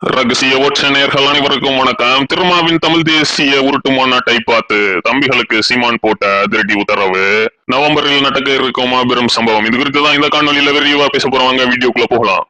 ரகசிய ஒற்றை நேயர்கள் அனைவருக்கும் வணக்கம். திருமாவின் தமிழ் தேசிய உருட்டு மாநாட்டை பார்த்து தம்பிகளுக்கு சீமான் போட்ட அதிரடி உத்தரவு. நவம்பரில் நடக்க இருக்கும் மாபெரும் சம்பவம். இது குறித்து தான் இந்த காணொலியில விரிவா பேச போறவங்க. வீடியோக்குள்ள போகலாம்.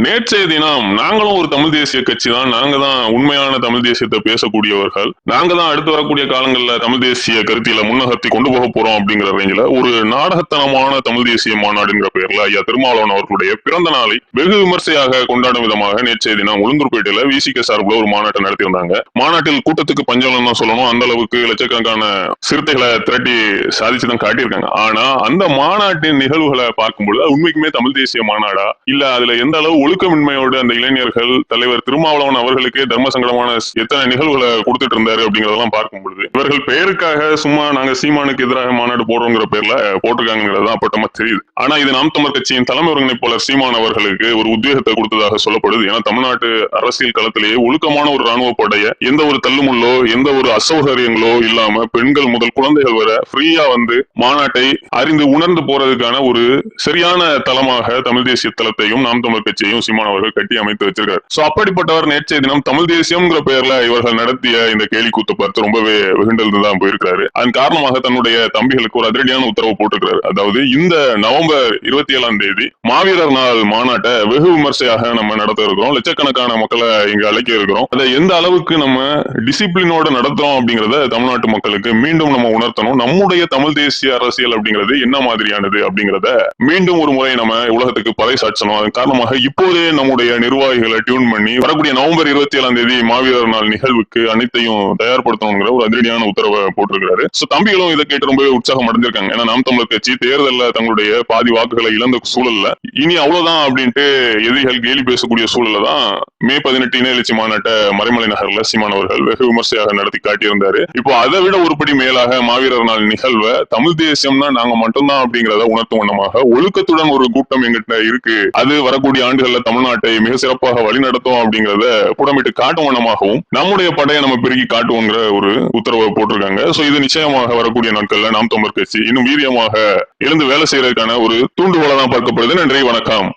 நேற்றைய தினம் நாங்களும் ஒரு தமிழ் தேசிய கட்சி தான். நாங்க தான் உண்மையான தமிழ் தேசியத்தை பேசக்கூடியவர்கள். நாங்க தான் அடுத்து வரக்கூடிய காலங்களில் தமிழ் தேசிய கருத்தியில முன்னகர்த்தி கொண்டு போக போறோம் அப்படிங்கிற ரேஞ்சில ஒரு நாடகத்தனமான தமிழ் தேசிய மாநாடுங்கிற பெயர்ல ஐயா திருமாவளவன் அவர்களுடைய பிறந்த நாளை வெகு விமர்சையாக கொண்டாடும் விதமாக நேற்றைய தினம் உளுந்தூர்பேட்டையில விசிக சார்பில் ஒரு மாநாட்டை நடத்தியிருந்தாங்க. மாநாட்டில் கூட்டத்துக்கு பஞ்சம் தான் சொல்லணும். அந்த அளவுக்கு லட்சக்கணக்கான சிறுத்தைகளை திரட்டி சாதிச்சுதான் காட்டியிருக்காங்க. ஆனா அந்த மாநாட்டின் நிகழ்வுகளை பார்க்கும்போது உண்மைக்குமே தமிழ் தேசிய மாநாடா இல்ல அதுல எந்த அளவு ஒழுக்கமின்மையோடு அந்த இளைஞர்கள் தலைவர் திருமாவளவன் அவர்களுக்கே தர்ம சங்கடமான எத்தனை நிகழ்வுகளை கொடுத்துட்டு இருந்தாரு அப்படிங்கறதெல்லாம் பார்க்கும் பொழுது இவர்கள் பெயருக்காக சும்மா நாங்க சீமானுக்கு எதிராக மாநாடு போடுறோங்கிற பேர்ல போட்டிருக்காங்கிறது அப்பட்டமா தெரியுது. ஆனா இது நாம் தமிழர் கட்சியின் தலைமை ஒருங்கிணைப்பாளர் சீமான் அவர்களுக்கு ஒரு உத்வேகத்தை கொடுத்ததாக சொல்லப்படுது. ஏன்னா தமிழ்நாட்டு அரசியல் களத்திலேயே ஒழுக்கமான ஒரு ராணுவ படைய எந்த ஒரு தள்ளுமுள்ளோ எந்த ஒரு அசௌகரியங்களோ இல்லாம பெண்கள் முதல் குழந்தைகள் வர ஃப்ரீயா வந்து மாநாட்டை அறிந்து உணர்ந்து போறதுக்கான ஒரு சரியான தளமாக தமிழ் தேசிய தளத்தையும் நாம் தமிழர் கட்சியையும் சீமான் அவர்கள் கட்டி அமைத்து வச்சிருக்காரு. சோ அப்படிப்பட்டவர் நேற்றைய தினம் தமிழ் தேசியம்ங்கிற பெயர்ல இவர்கள் நடத்திய இந்த கேலி கூத்து பார்த்து ரொம்பவே வெகுண்டல் தான் போயிருக்காரு. அதன் காரணமாக தன்னுடைய தம்பிகளுக்கு ஒரு அதிரடியான உத்தரவு போட்டிருக்கிறார். அதாவது இந்த நவம்பர் 27ஆம் தேதி மாவீரர் நாள் மாநாட்டை வெகு விமர்சையாக நம்ம நடத்த இருக்கிறோம். லட்சக்கணக்கான மக்களை இங்க அழைக்க இருக்கிறோம். அதை எந்த அளவுக்கு நம்ம டிசிப்ளினோட நடத்துறோம் அப்படிங்கறத தமிழ்நாட்டு மக்களுக்கு மீண்டும் நம்ம உணர்த்தணும். நம்முடைய தமிழ் தேசிய அரசியல் அப்படிங்கிறது என்ன மாதிரியானது அப்படிங்கறத மீண்டும் ஒரு முறை நம்ம உலகத்துக்கு பறைசாற்றணும். அதன் காரணமாக இப்போதே நம்முடைய நிர்வாகிகளை டியூன் பண்ணி வரக்கூடிய நவம்பர் 27ஆம் தேதி மாவீரர் நாள் நிகழ்வுக்கு அனைத்தையும் தயார்படுத்தணுங்கிற ஒரு அதிரடியான உத்தரவை போட்டிருக்கிறாரு. சோ தம்பிகளும் இதை கேட்டு ரொம்பவே உற்சாகம் அடைஞ்சிருக்காங்க. ஏன்னா நாம் தமிழர் கட்சி தேர்தலில் தங்களுடைய பாதி வாக்குகளை இழந்த சூழல்ல இனி அவ்வளவுதான் அப்படின்ட்டு எதிரிகள் கேலி பேசக்கூடிய சூழல்ல தான் மே 18 இன எழுச்சி மாநாட்டை மறைமலை நகர்ல சீமான் அவர்கள் வெகு விமர்சையாக நடத்தி காட்டியிருந்தாரு. இப்போ அதை விட ஒருபடி மேலாக மாவீரர் நாள் நிகழ்வை தமிழ் தேசியம்னா நாங்க மட்டும்தான் அப்படிங்கிறத உணர்த்தும் வண்ணமாக ஒழுக்கத்துடன் ஒரு கூட்டம் எங்கிட்ட இருக்கு, அது வரக்கூடிய ஆண்டுகள்ல தமிழ்நாட்டை மிக சிறப்பாக வழிநடத்தும் அப்படிங்கறத புடமிட்டு காட்டும் வண்ணமாகவும் நம்முடைய படையை நம்ம பெருகி காட்டுவோங்கிற ஒரு உத்தரவை போட்டிருக்காங்க. சோ இது நிச்சயமாக வரக்கூடிய நாட்கள்ல நாம் தமிழர் கட்சி இன்னும் வீரியமாக எழுந்து வேலை செய்யறதுக்கான ஒரு தூண்டுகோலா தான் பார்க்கப்படுது. நன்றி, வணக்கம்.